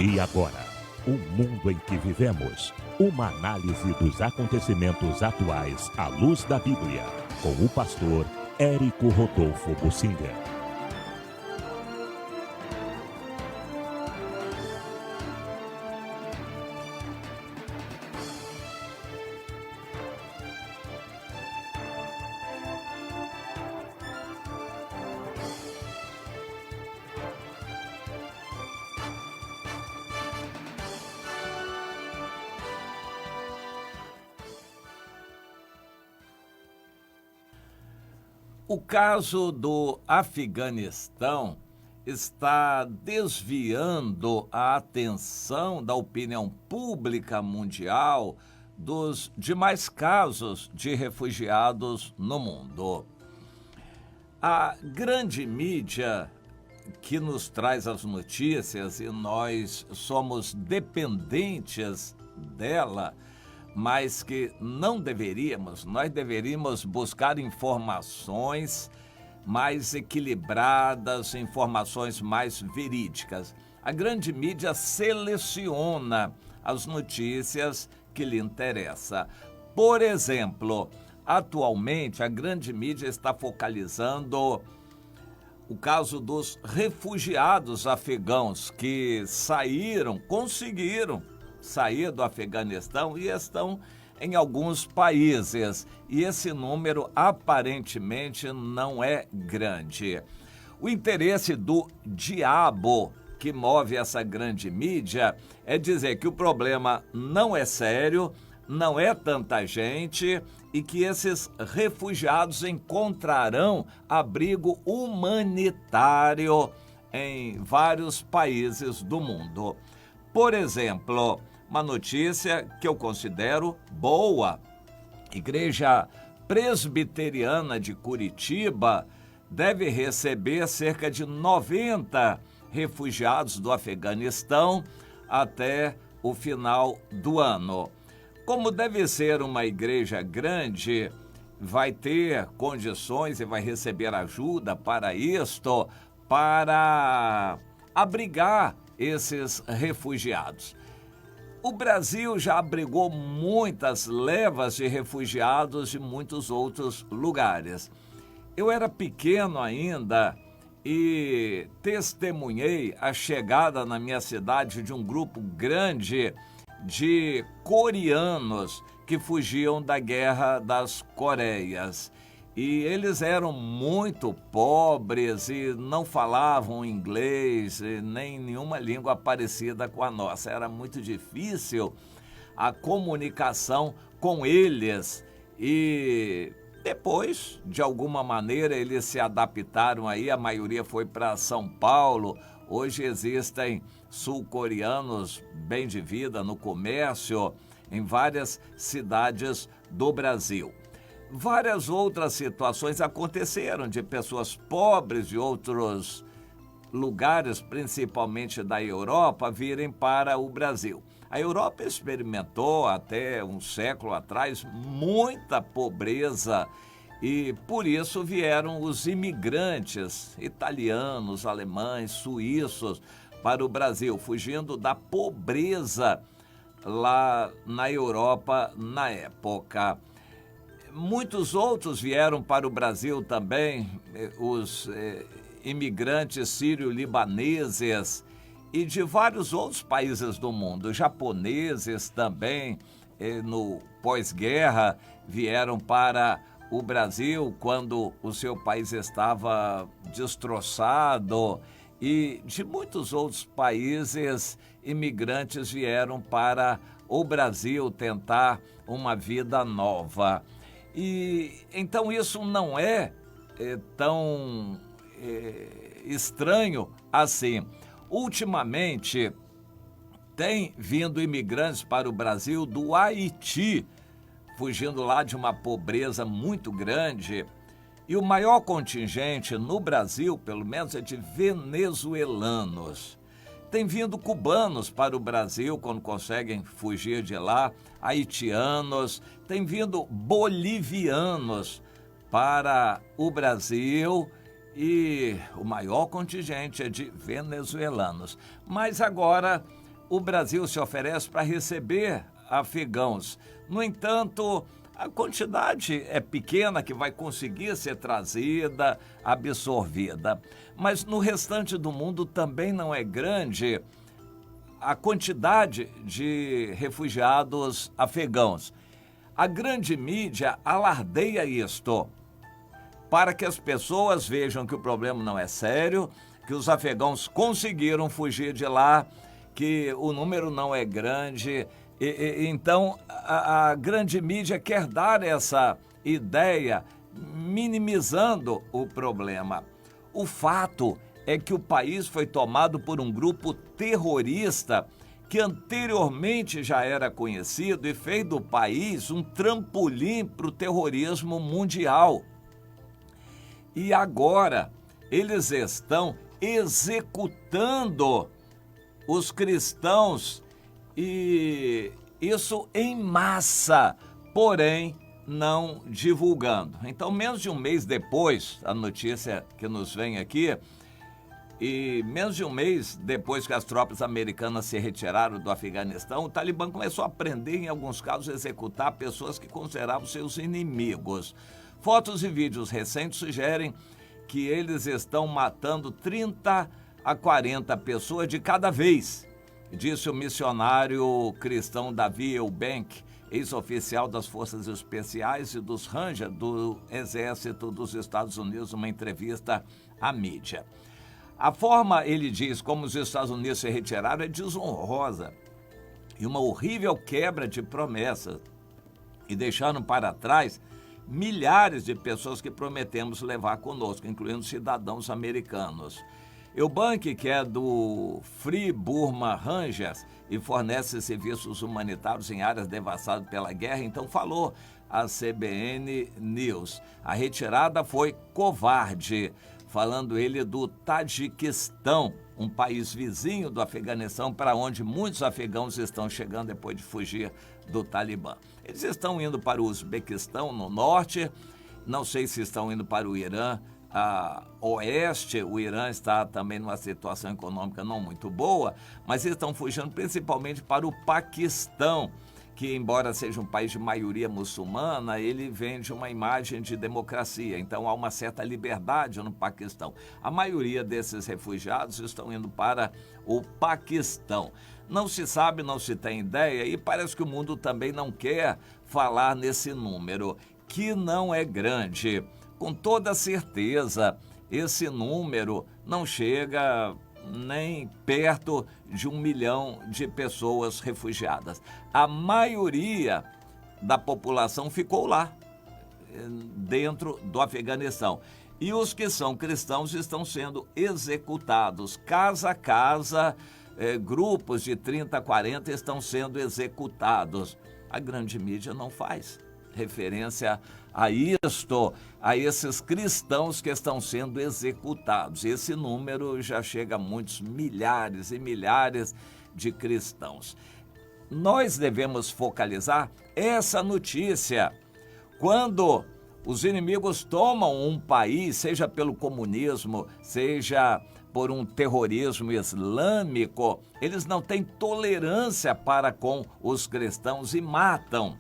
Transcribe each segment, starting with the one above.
E agora, o mundo em que vivemos. Uma análise dos acontecimentos atuais à luz da Bíblia. Com o pastor Érico Rodolfo Bussinger. O caso do Afeganistão está desviando a atenção da opinião pública mundial dos demais casos de refugiados no mundo. A grande mídia que nos traz as notícias, e nós somos dependentes dela, mas que não deveríamos, nós deveríamos buscar informações mais equilibradas, informações mais verídicas. A grande mídia seleciona as notícias que lhe interessam. Por exemplo, atualmente a grande mídia está focalizando o caso dos refugiados afegãos que conseguiram sair do Afeganistão e estão em alguns países. E esse número aparentemente não é grande. O interesse do diabo que move essa grande mídia é dizer que o problema não é sério, não é tanta gente e que esses refugiados encontrarão abrigo humanitário em vários países do mundo. Por exemplo, uma notícia que eu considero boa. Igreja Presbiteriana de Curitiba deve receber cerca de 90 refugiados do Afeganistão até o final do ano. Como deve ser uma igreja grande, vai ter condições e vai receber ajuda para isto, para abrigar esses refugiados. O Brasil já abrigou muitas levas de refugiados de muitos outros lugares. Eu era pequeno ainda e testemunhei a chegada na minha cidade de um grupo grande de coreanos que fugiam da Guerra das Coreias. E eles eram muito pobres e não falavam inglês, nem nenhuma língua parecida com a nossa. Era muito difícil a comunicação com eles. E depois, de alguma maneira, eles se adaptaram aí. A maioria foi para São Paulo. Hoje existem sul-coreanos bem de vida no comércio em várias cidades do Brasil. Várias outras situações aconteceram de pessoas pobres de outros lugares, principalmente da Europa, virem para o Brasil. A Europa experimentou até um século atrás muita pobreza e por isso vieram os imigrantes italianos, alemães, suíços para o Brasil, fugindo da pobreza lá na Europa na época. Muitos outros vieram para o Brasil também, os imigrantes sírio-libaneses e de vários outros países do mundo. Japoneses também, no pós-guerra, vieram para o Brasil quando o seu país estava destroçado. E de muitos outros países, imigrantes vieram para o Brasil tentar uma vida nova. E então isso não é tão estranho assim. Ultimamente, tem vindo imigrantes para o Brasil do Haiti, fugindo lá de uma pobreza muito grande. E o maior contingente no Brasil, pelo menos, é de venezuelanos. Tem vindo cubanos para o Brasil quando conseguem fugir de lá, haitianos, tem vindo bolivianos para o Brasil e o maior contingente é de venezuelanos. Mas agora o Brasil se oferece para receber afegãos. No entanto, a quantidade é pequena que vai conseguir ser trazida, absorvida. Mas no restante do mundo também não é grande a quantidade de refugiados afegãos. A grande mídia alardeia isto, para que as pessoas vejam que o problema não é sério, que os afegãos conseguiram fugir de lá, que o número não é grande. Então, a grande mídia quer dar essa ideia, minimizando o problema. O fato é que o país foi tomado por um grupo terrorista que anteriormente já era conhecido e fez do país um trampolim para o terrorismo mundial. E agora eles estão executando os cristãos, e isso em massa, porém não divulgando. Então, menos de um mês depois, a notícia que nos vem aqui, e menos de um mês depois que as tropas americanas se retiraram do Afeganistão, o Talibã começou a prender, em alguns casos, executar pessoas que consideravam seus inimigos. Fotos e vídeos recentes sugerem que eles estão matando 30 a 40 pessoas de cada vez, disse o missionário cristão Davi Eubank, ex-oficial das Forças Especiais e dos Rangers do Exército dos Estados Unidos, numa entrevista à mídia. A forma, ele diz, como os Estados Unidos se retiraram é desonrosa e uma horrível quebra de promessas, e deixaram para trás milhares de pessoas que prometemos levar conosco, incluindo cidadãos americanos. Eubank, que é do Free Burma Rangers e fornece serviços humanitários em áreas devastadas pela guerra, então falou à CBN News. A retirada foi covarde, falando ele do Tajiquistão, um país vizinho do Afeganistão, para onde muitos afegãos estão chegando depois de fugir do Talibã. Eles estão indo para o Uzbequistão, no norte, não sei se estão indo para o Irã, a oeste. O Irã está também numa situação econômica não muito boa, mas eles estão fugindo principalmente para o Paquistão, que, embora seja um país de maioria muçulmana, ele vende uma imagem de democracia, então há uma certa liberdade no Paquistão. A maioria desses refugiados estão indo para o Paquistão. Não se sabe, não se tem ideia, e parece que o mundo também não quer falar nesse número, que não é grande. Com toda certeza, esse número não chega nem perto de 1 milhão de pessoas refugiadas. A maioria da população ficou lá, dentro do Afeganistão. E os que são cristãos estão sendo executados. Casa a casa, grupos de 30, 40 estão sendo executados. A grande mídia não faz referência a isto, a esses cristãos que estão sendo executados. Esse número já chega a muitos milhares e milhares de cristãos. Nós devemos focalizar essa notícia. Quando os inimigos tomam um país, seja pelo comunismo, seja por um terrorismo islâmico, eles não têm tolerância para com os cristãos e matam.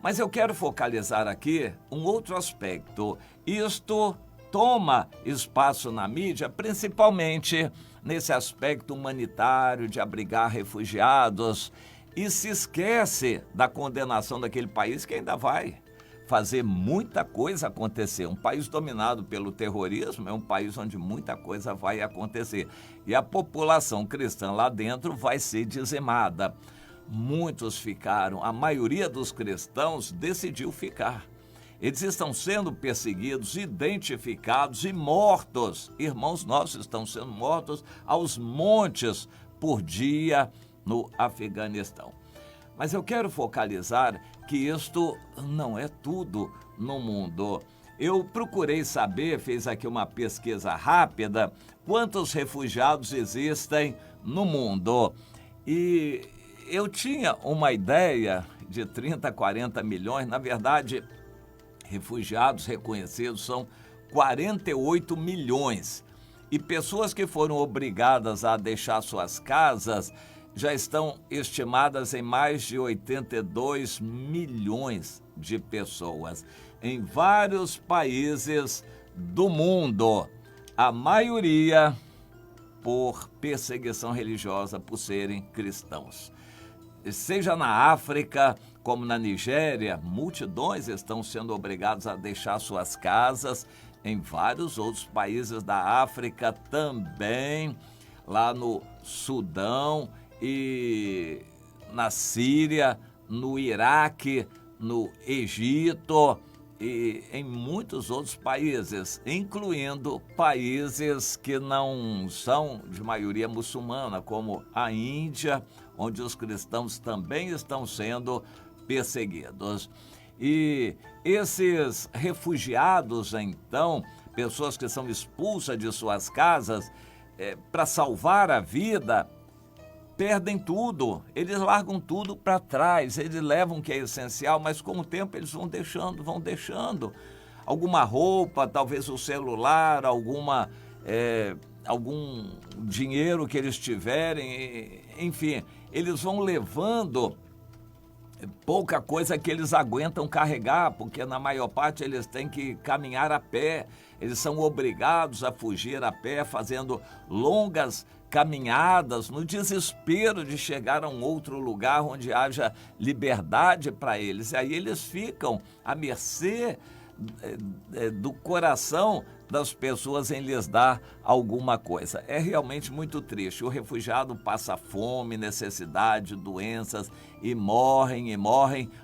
Mas eu quero focalizar aqui um outro aspecto. Isto toma espaço na mídia, principalmente nesse aspecto humanitário de abrigar refugiados, e se esquece da condenação daquele país que ainda vai fazer muita coisa acontecer. Um país dominado pelo terrorismo é um país onde muita coisa vai acontecer. E a população cristã lá dentro vai ser dizimada. Muitos ficaram, a maioria dos cristãos decidiu ficar. Eles estão sendo perseguidos, identificados e mortos. Irmãos nossos estão sendo mortos aos montes por dia no Afeganistão. Mas eu quero focalizar que isto não é tudo no mundo. Eu procurei saber, fiz aqui uma pesquisa rápida, quantos refugiados existem no mundo. E eu tinha uma ideia de 30, 40 milhões, na verdade, refugiados reconhecidos são 48 milhões. E pessoas que foram obrigadas a deixar suas casas já estão estimadas em mais de 82 milhões de pessoas em vários países do mundo. A maioria por perseguição religiosa, por serem cristãos. Seja na África, como na Nigéria, multidões estão sendo obrigados a deixar suas casas. Em vários outros países da África também, lá no Sudão e na Síria, no Iraque, no Egito e em muitos outros países, incluindo países que não são de maioria muçulmana, como a Índia, onde os cristãos também estão sendo perseguidos. E esses refugiados, então, pessoas que são expulsas de suas casas, para salvar a vida, perdem tudo, eles largam tudo para trás, eles levam o que é essencial, mas com o tempo eles vão deixando. Alguma roupa, talvez o celular, algum dinheiro que eles tiverem, enfim, eles vão levando pouca coisa que eles aguentam carregar, porque na maior parte eles têm que caminhar a pé, eles são obrigados a fugir a pé, fazendo longas caminhadas, no desespero de chegar a um outro lugar onde haja liberdade para eles. E aí eles ficam à mercê do coração das pessoas em lhes dar alguma coisa. É realmente muito triste. O refugiado passa fome, necessidade, doenças e morrem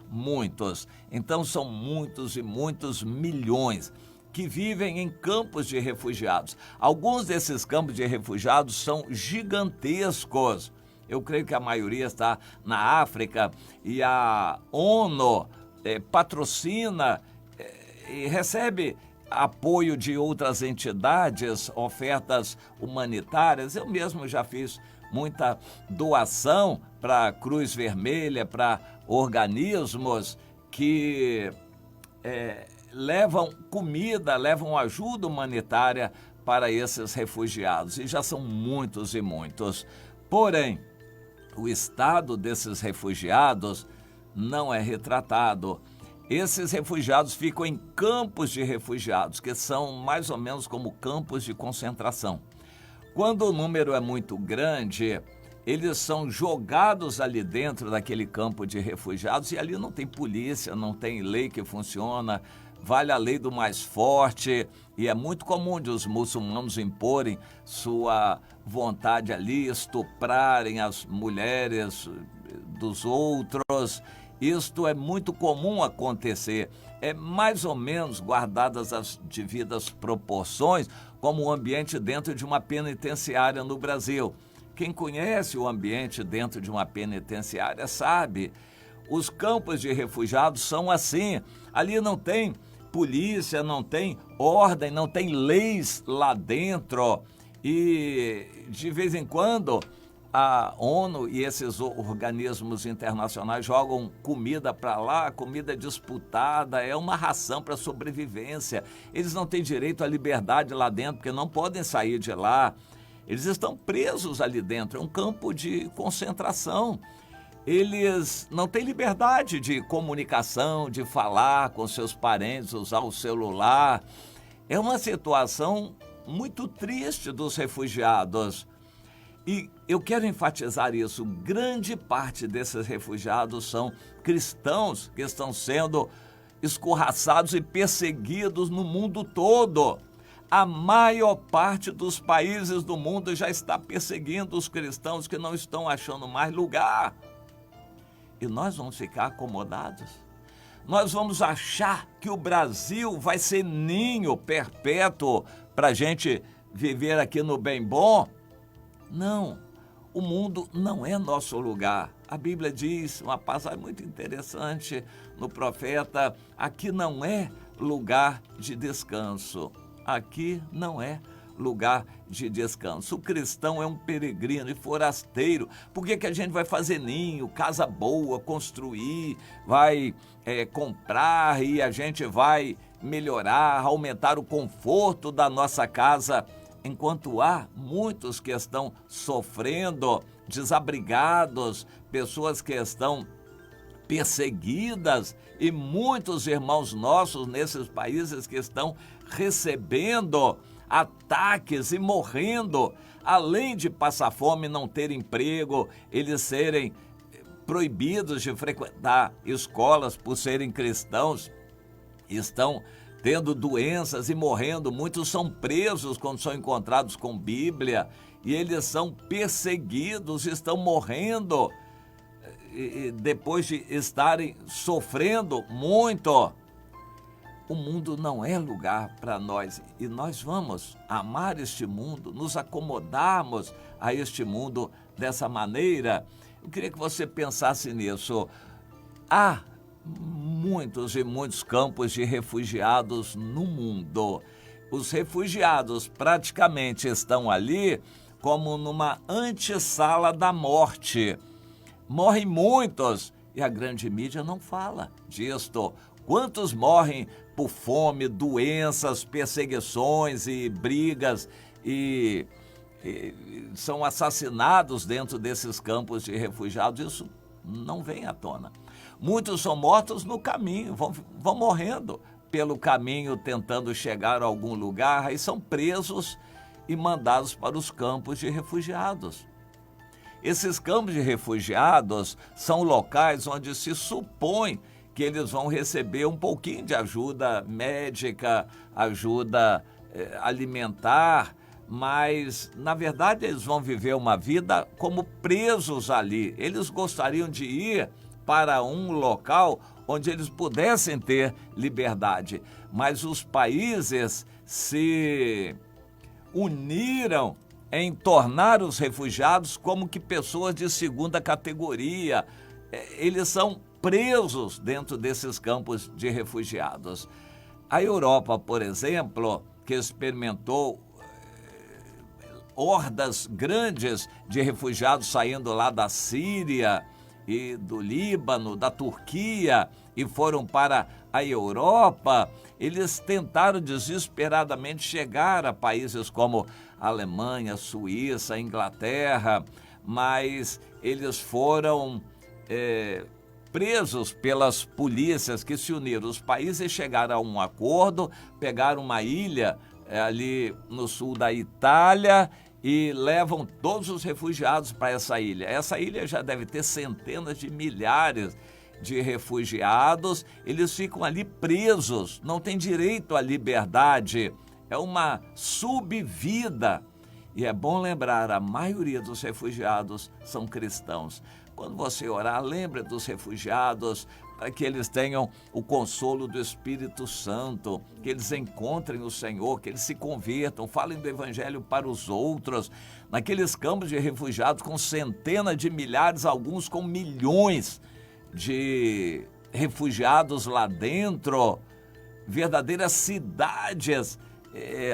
muitos. Então são muitos e muitos milhões que vivem em campos de refugiados. Alguns desses campos de refugiados são gigantescos. Eu creio que a maioria está na África e a ONU patrocina e recebe apoio de outras entidades, ofertas humanitárias. Eu mesmo já fiz muita doação para a Cruz Vermelha, para organismos que levam comida, levam ajuda humanitária para esses refugiados. E já são muitos e muitos. Porém, o estado desses refugiados não é retratado. Esses refugiados ficam em campos de refugiados, que são mais ou menos como campos de concentração. Quando o número é muito grande, eles são jogados ali dentro daquele campo de refugiados e ali não tem polícia, não tem lei que funciona, vale a lei do mais forte e é muito comum de os muçulmanos imporem sua vontade ali, estuprarem as mulheres dos outros. Isto é muito comum acontecer, é mais ou menos guardadas as devidas proporções, como o ambiente dentro de uma penitenciária no Brasil. Quem conhece o ambiente dentro de uma penitenciária sabe, os campos de refugiados são assim, ali não tem polícia, não tem ordem, não tem leis lá dentro e de vez em quando a ONU e esses organismos internacionais jogam comida para lá, comida disputada, é uma ração para sobrevivência. Eles não têm direito à liberdade lá dentro, porque não podem sair de lá. Eles estão presos ali dentro, é um campo de concentração. Eles não têm liberdade de comunicação, de falar com seus parentes, usar o celular. É uma situação muito triste dos refugiados. E eu quero enfatizar isso, grande parte desses refugiados são cristãos que estão sendo escorraçados e perseguidos no mundo todo. A maior parte dos países do mundo já está perseguindo os cristãos que não estão achando mais lugar. E nós vamos ficar acomodados? Nós vamos achar que o Brasil vai ser ninho perpétuo para a gente viver aqui no bem bom? Não, o mundo não é nosso lugar. A Bíblia diz, uma passagem muito interessante no profeta, aqui não é lugar de descanso. Aqui não é lugar de descanso. O cristão é um peregrino e forasteiro. Por que a gente vai fazer ninho, casa boa, construir, vai comprar e a gente vai melhorar, aumentar o conforto da nossa casa enquanto há muitos que estão sofrendo, desabrigados, pessoas que estão perseguidas e muitos irmãos nossos nesses países que estão recebendo ataques e morrendo, além de passar fome, não ter emprego, eles serem proibidos de frequentar escolas por serem cristãos, estão tendo doenças e morrendo. Muitos são presos quando são encontrados com Bíblia e eles são perseguidos, estão morrendo depois de estarem sofrendo muito. O mundo não é lugar para nós e nós vamos amar este mundo, nos acomodarmos a este mundo dessa maneira. Eu queria que você pensasse nisso. Há muitos e muitos campos de refugiados no mundo. Os refugiados praticamente estão ali como numa antessala da morte. Morrem muitos e a grande mídia não fala disto. Quantos morrem por fome, doenças, perseguições e brigas e são assassinados dentro desses campos de refugiados? Isso não vem à tona. Muitos são mortos no caminho, vão morrendo pelo caminho tentando chegar a algum lugar, aí são presos e mandados para os campos de refugiados. Esses campos de refugiados são locais onde se supõe que eles vão receber um pouquinho de ajuda médica, ajuda alimentar, mas, na verdade, eles vão viver uma vida como presos ali. Eles gostariam de ir para um local onde eles pudessem ter liberdade, mas os países se uniram em tornar os refugiados como que pessoas de segunda categoria. Eles são presos dentro desses campos de refugiados. A Europa, por exemplo, que experimentou hordas grandes de refugiados saindo lá da Síria e do Líbano, da Turquia, e foram para a Europa, eles tentaram desesperadamente chegar a países como Alemanha, Suíça, Inglaterra, mas eles foram presos pelas polícias que se uniram. Os países chegaram a um acordo, pegaram uma ilha ali no sul da Itália e levam todos os refugiados para essa ilha. Essa ilha já deve ter centenas de milhares de refugiados. Eles ficam ali presos, não têm direito à liberdade. É uma subvida. E é bom lembrar, a maioria dos refugiados são cristãos. Quando você orar, lembre dos refugiados, para que eles tenham o consolo do Espírito Santo, que eles encontrem o Senhor, que eles se convertam, falem do Evangelho para os outros. Naqueles campos de refugiados com centenas de milhares, alguns com milhões de refugiados lá dentro, verdadeiras cidades,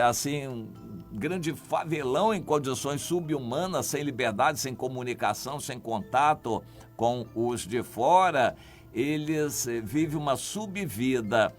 assim, um grande favelão em condições subhumanas, sem liberdade, sem comunicação, sem contato com os de fora. Eles vivem uma subvida.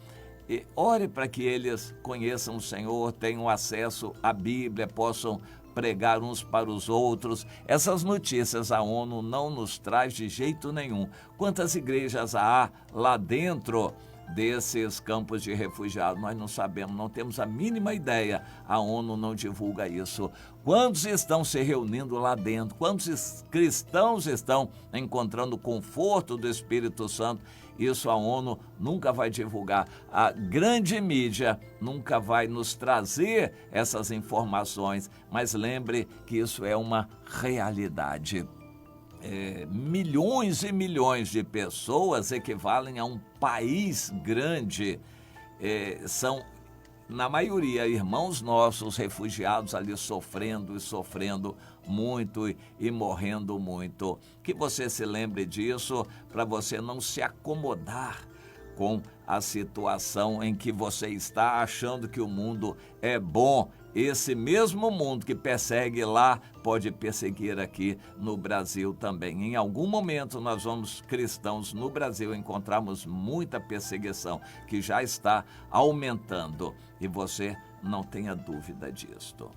Ore para que eles conheçam o Senhor, tenham acesso à Bíblia, possam pregar uns para os outros. Essas notícias a ONU não nos traz de jeito nenhum. Quantas igrejas há lá dentro desses campos de refugiados? Nós não sabemos, não temos a mínima ideia. A ONU não divulga isso. Quantos estão se reunindo lá dentro? Quantos cristãos estão encontrando o conforto do Espírito Santo? Isso a ONU nunca vai divulgar. A grande mídia nunca vai nos trazer essas informações. Mas lembre que isso é uma realidade. Milhões e milhões de pessoas equivalem a um país grande. São, na maioria, irmãos nossos refugiados ali sofrendo e sofrendo muito e morrendo muito. Que você se lembre disso para você não se acomodar com a situação em que você está achando que o mundo é bom. Esse mesmo mundo que persegue lá pode perseguir aqui no Brasil também. Em algum momento nós vamos, cristãos no Brasil, encontrarmos muita perseguição que já está aumentando e você não tenha dúvida disto.